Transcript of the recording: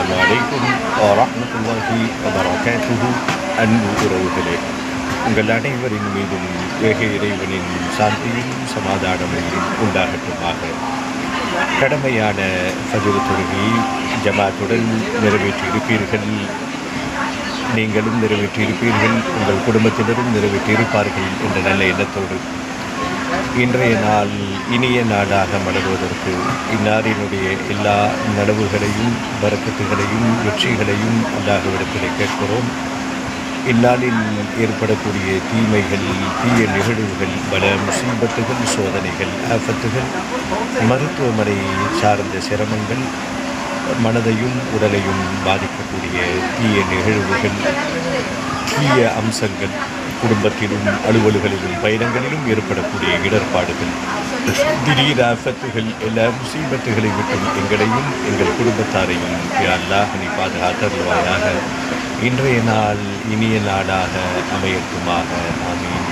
அஸ்ஸலாமு அலைக்கும் வரஹ்மத்துல்லாஹி வபரகாத்துஹு. அன்பு உறவுகளே, உங்கள் அனைவரின் மீதும் ஏக இறைவனின் சாந்தியும் சமாதானமும் உண்டாகட்டுமாக. கடமையான ஃபஜ்ர் தொழுகையை ஜமாத்துடன் நிறைவேற்றியிருப்பீர்கள். நீங்களும் நிறைவேற்றியிருப்பீர்கள், உங்கள் குடும்பத்தினரும் நிறைவேற்றியிருப்பார்கள் என்ற நல்ல எண்ணத்தோடு இன்றைய நாள் இனிய நாளாக மலர்வதற்கு இந்நாளினுடைய எல்லா நனவுகளையும் பரக்கத்துகளையும் வெற்றிகளையும் அல்லாஹ்விடத்திலே கேட்கிறோம். இந்நாளில் ஏற்படக்கூடிய தீமைகள், தீய நிகழ்வுகள், பல முசீபத்துகள், சோதனைகள், ஆபத்துகள், மருத்துவமனை சார்ந்த சிரமங்கள், மனதையும் உடலையும் பாதிக்கக்கூடிய தீய நிகழ்வுகள், தீய அம்சங்கள், குடும்பத்திலும் அலுவல்களிலும் பயணங்களிலும் ஏற்படக்கூடிய இடர்பாடுகள், திடீர் ஆபத்துகள், எல்லா முசீபத்துகளை விட்டும் எங்களையும் எங்கள் குடும்பத்தாரையும் யா அல்லாஹ் நீ பாதுகாத்தருள்வாயாக. இன்றைய நாள் இனிய நாளாக அமையட்டுமாக. ஆமீன்.